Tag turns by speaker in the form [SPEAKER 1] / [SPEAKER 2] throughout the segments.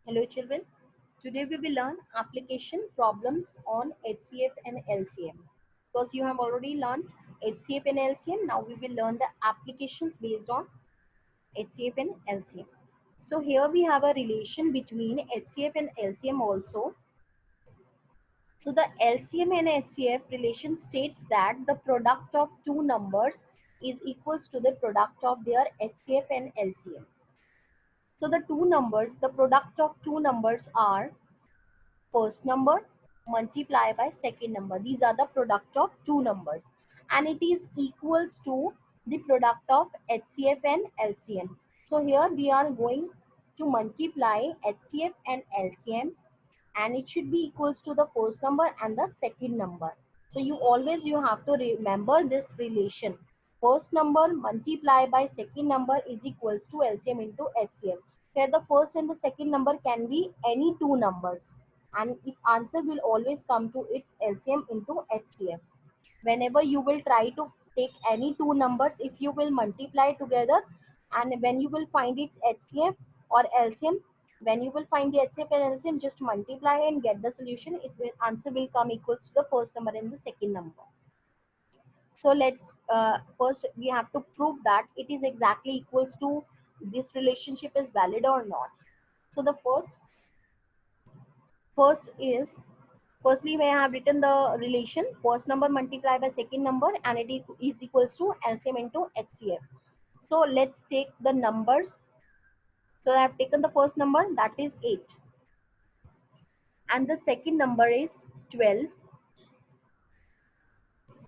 [SPEAKER 1] Hello children, today we will learn application problems on HCF and LCM. Because you have already learned HCF and LCM, now we will learn the applications based on HCF and LCM. So here we have a relation between HCF and LCM also. So the LCM and HCF relation states that the product of two numbers is equals to the product of their HCF and LCM. So the product of two numbers are first number multiply by second number. These are the product of two numbers and it is equals to the product of HCF and LCM. So here we are going to multiply HCF and LCM and it should be equals to the first number and the second number. So you have to remember this relation. First number multiply by second number is equals to LCM into HCF. Here the first and the second number can be any two numbers and its answer will always come to its LCM into HCF. Whenever you will try to take any two numbers, if you will multiply together and when you will find its HCF or LCM, when you will find the HCF and LCM, just multiply and get the solution. Answer will come equals to the first number and the second number. So let's first we have to prove that it is exactly equals to this relationship is valid or not. So the first is firstly we have written the relation first number multiplied by second number and it is equals to LCM into HCF. So let's take the numbers. So I have taken the first number, that is 8, and the second number is 12,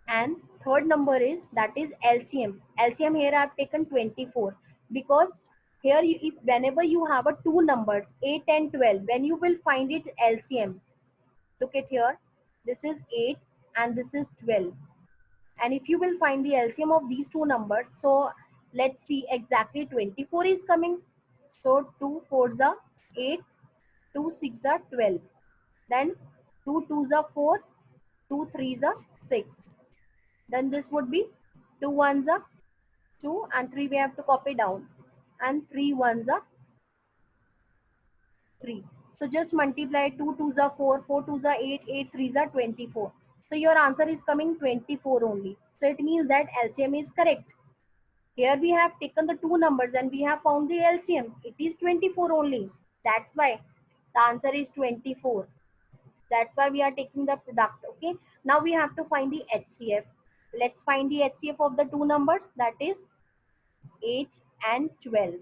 [SPEAKER 1] and third number is that is LCM. LCM here I have taken 24 because here if whenever you have a two numbers 8 and 12, when you will find it LCM, look at here, this is 8 and this is 12. And if you will find the LCM of these two numbers, so let's see, exactly 24 is coming. So 2 4s are 8, 2 6s are 12. Then 2 2s are 4, 2 3s are 6. Then this would be 2 1s are 2 and 3 we have to copy down. And 3 1s are 3. So just multiply 2 2s are 4, 4 2s are 8, 8 3s are 24. So your answer is coming 24 only. So it means that LCM is correct. Here we have taken the two numbers and we have found the LCM. It is 24 only. That's why the answer is 24. That's why we are taking the product. Okay. Now we have to find the HCF. Let's find the HCF of the two numbers, that is 8 and 12.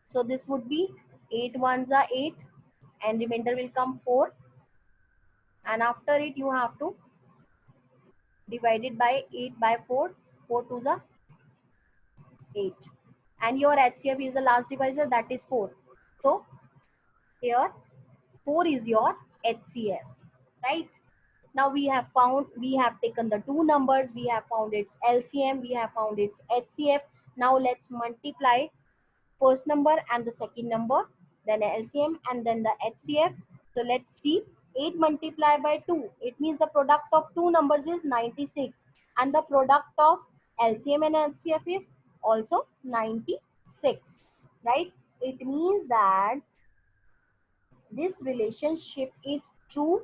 [SPEAKER 1] So this would be 8 ones are 8 and remainder will come 4. And after it you have to divide it by 8 by 4. 4 twos are 8. And your HCF is the last divisor, that is 4. So here 4 is your HCF, right? Now we have taken the two numbers, we have found its LCM, we have found its HCF. Now let's multiply first number and the second number, then LCM and then the HCF. So let's see, 8 multiplied by 2, it means the product of two numbers is 96 and the product of LCM and HCF is also 96, right? It means that this relationship is true,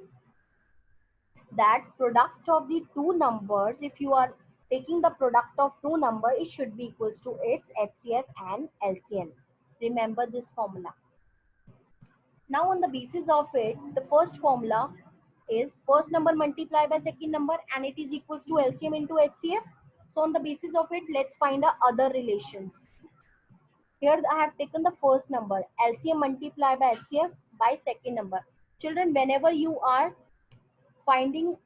[SPEAKER 1] that product of the two numbers, if you are taking the product of two numbers, it should be equals to its HCF and LCM. Remember this formula. Now on the basis of it, the first formula is first number multiplied by second number and it is equals to LCM into HCF. So on the basis of it, let's find the other relations. Here I have taken the first number, LCM multiplied by HCF by second number. Children, whenever you are finding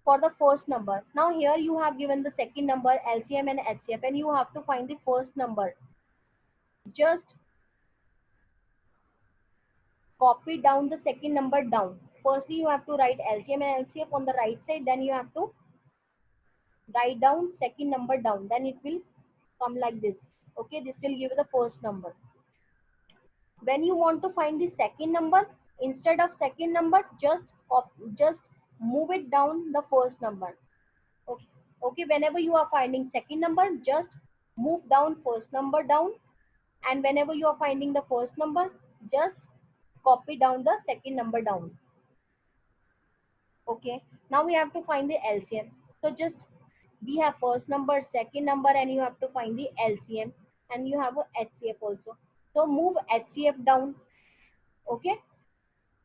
[SPEAKER 1] for the first number, now here you have given the second number, LCM and HCF, and you have to find the first number. Just copy down the second number down. Firstly, you have to write LCM and LCF on the right side, then you have to write down second number down, then it will come like this. Okay, this will give you the first number. When you want to find the second number, instead of second number, just move it down the first number. Okay, okay, whenever you are finding second number, just move down first number down, and whenever you are finding the first number, just copy down the second number down. Okay, now we have to find the LCM. So just we have first number, second number, and you have to find the LCM, and you have a HCF also. So move HCF down. Okay,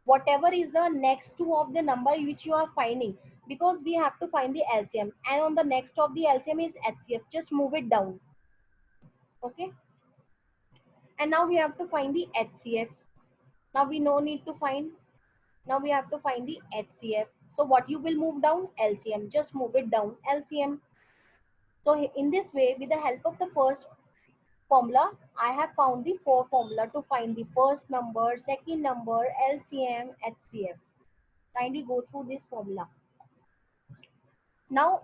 [SPEAKER 1] whatever is the next two of the number which you are finding, because we have to find the LCM, and on the next of the LCM is HCF, just move it down. Okay, and now we have to find the HCF. Now we no need to find, now we have to find the HCF. So what you will move down? LCM, just move it down, LCM. So in this way, with the help of the first formula, I have found the four formula to find the first number, second number, LCM, HCF. Kindly go through this formula. Now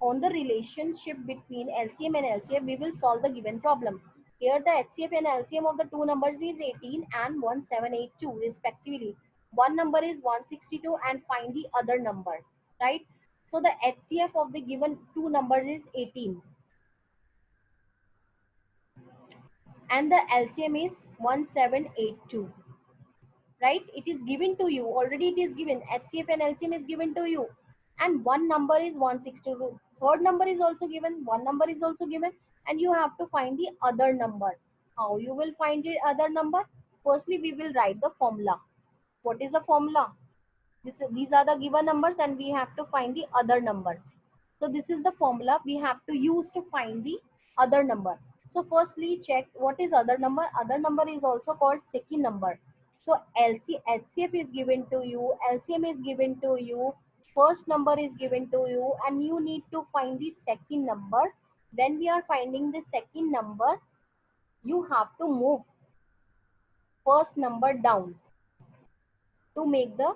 [SPEAKER 1] on the relationship between LCM and LCF, we will solve the given problem. Here the HCF and LCM of the two numbers is 18 and 1782 respectively. One number is 162 and find the other number, right? So the HCF of the given two numbers is 18 and the LCM is 1782, right? It is given to you already, it is given, HCF and LCM is given to you, and one number is 162, third number is also given, one number is also given, and you have to find the other number. How you will find the other number? Firstly we will write the formula. What is the formula? These are the given numbers and we have to find the other number. So this is the formula we have to use to find the other number. So firstly check what is other number. Other number is also called second number. So HCF is given to you, LCM is given to you, first number is given to you, and you need to find the second number. When we are finding the second number, you have to move first number down to make the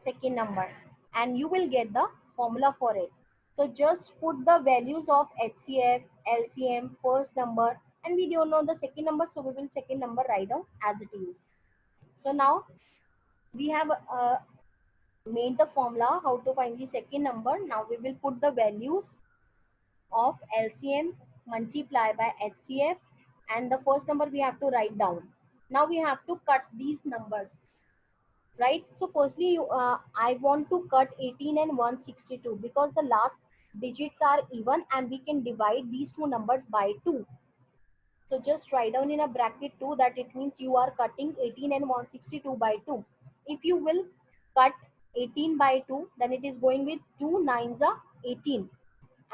[SPEAKER 1] second number, and you will get the formula for it. So just put the values of HCF, LCM, first number, and we don't know the second number, so we will second number write down as it is. So now we have made the formula how to find the second number. Now we will put the values of LCM multiply by HCF, and the first number we have to write down. Now we have to cut these numbers, right? So firstly I want to cut 18 and 162 because the last digits are even and we can divide these two numbers by 2. So just write down in a bracket 2, that it means you are cutting 18 and 162 by 2. If you will cut 18 by 2, then it is going with 2 nines are 18,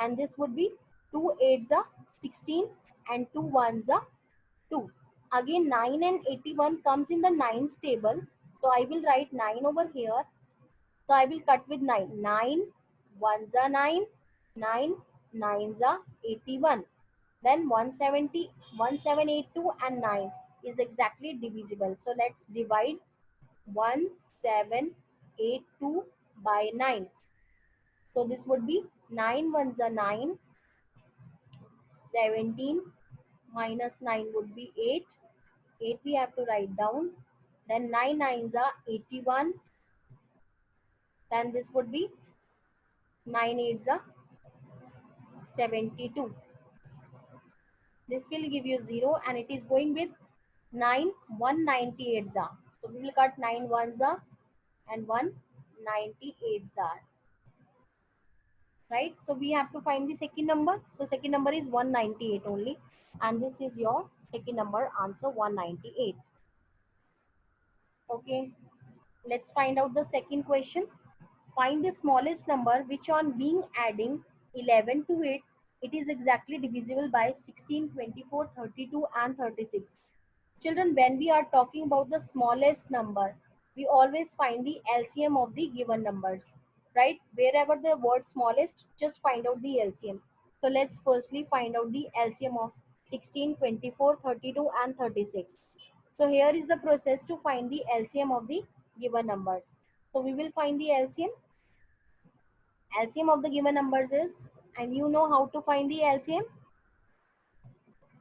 [SPEAKER 1] and this would be 2 eights are 16 and 2 ones are 2. Again 9 and 81 comes in the nines table, so I will write 9 over here. So I will cut with 9. 9 ones are 9, 9 nines are 81. Then 170, 1782 and 9 is exactly divisible. So let's divide 1782 by 9. So this would be 9 ones are 9, 17 minus 9 would be 8. 8 we have to write down. Then 9 nines are 81. Then this would be 9 eights are 72. This will give you 0 and it is going with 9 198 are. So we will cut 9 ones are and 198 are. Right? So we have to find the second number. So second number is 198 only, and this is your second number answer, 198. Okay, let's find out the second question. Find the smallest number which on being adding 11 to it, it is exactly divisible by 16, 24, 32 and 36. Children, when we are talking about the smallest number, we always find the LCM of the given numbers, right? Wherever the word smallest, just find out the LCM. So let's firstly find out the LCM of 16, 24, 32 and 36. So here is the process to find the LCM of the given numbers. So we will find the LCM. LCM of the given numbers is, and you know how to find the LCM.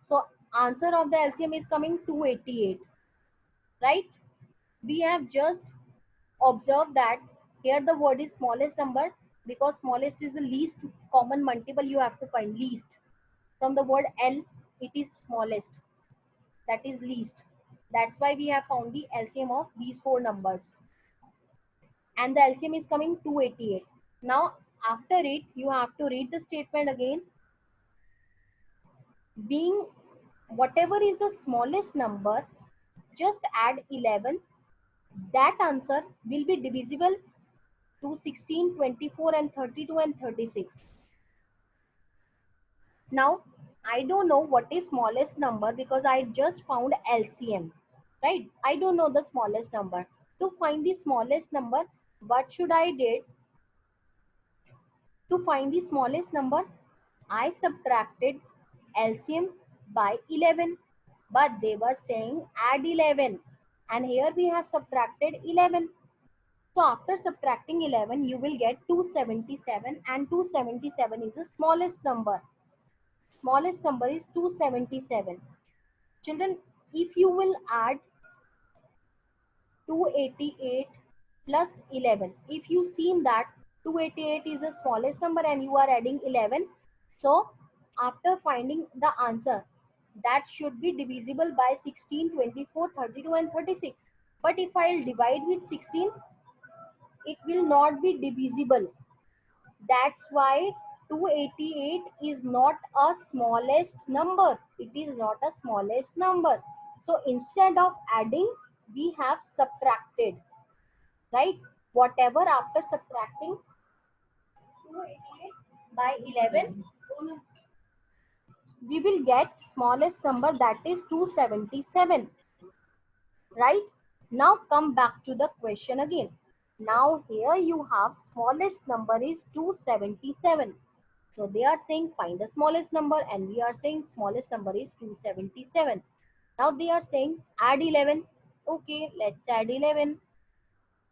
[SPEAKER 1] So answer of the LCM is coming 288, right? We have just observed that here the word is smallest number because smallest is the least common multiple you have to find, least. From the word L, it is smallest, that is least. That's why we have found the LCM of these four numbers. And the LCM is coming 288. Now, after it, you have to read the statement again. Being whatever is the smallest number, just add 11. That answer will be divisible to 16, 24, and 32 and 36. Now, I don't know what is smallest number because I just found LCM, right? I don't know the smallest number. To find the smallest number, what should I did? To find the smallest number, I subtracted LCM by 11, but they were saying add 11, and here we have subtracted 11. So after subtracting 11, you will get 277, and 277 is the smallest number. Smallest number is 277. Children, if you will add 288 plus 11, if you seen that 288 is the smallest number and you are adding 11, so after finding the answer, that should be divisible by 16, 24, 32 and 36. But if I'll divide with 16, it will not be divisible. That's why 288 is not a smallest number. It is not a smallest number. So instead of adding, we have subtracted, right? Whatever after subtracting 288 by 11, we will get smallest number, that is 277, right? Now come back to the question again. Now here you have smallest number is 277. So they are saying find the smallest number and we are saying smallest number is 277. Now they are saying add 11. Okay, let's add 11.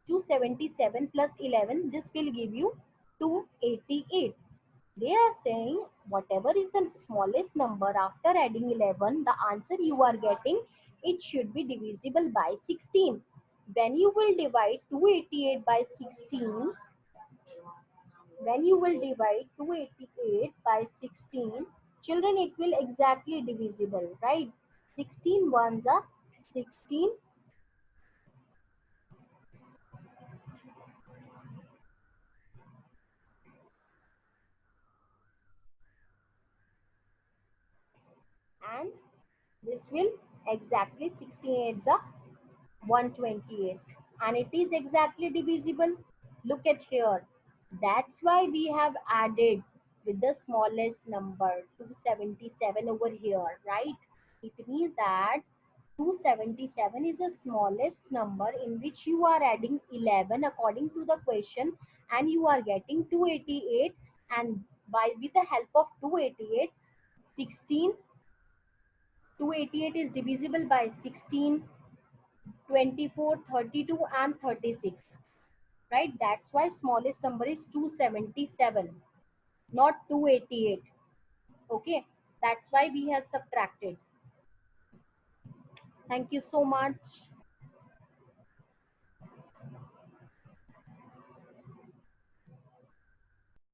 [SPEAKER 1] 277 plus 11, this will give you 288. They are saying whatever is the smallest number after adding 11, the answer you are getting, it should be divisible by 16. When you will divide 288 by 16, when you will divide 288 by 16, children, it will exactly divisible, right? 16 ones are 16, and this will exactly 16 8s are 128, and it is exactly divisible. Look at here. That's why we have added with the smallest number 277 over here, right? It means that 277 is the smallest number in which you are adding 11 according to the question, and you are getting 288, and by with the help of 288, 16, 288 is divisible by 16, 24, 32 and 36, right? That's why smallest number is 277, not 288. Okay, that's why we have subtracted. Thank you so much.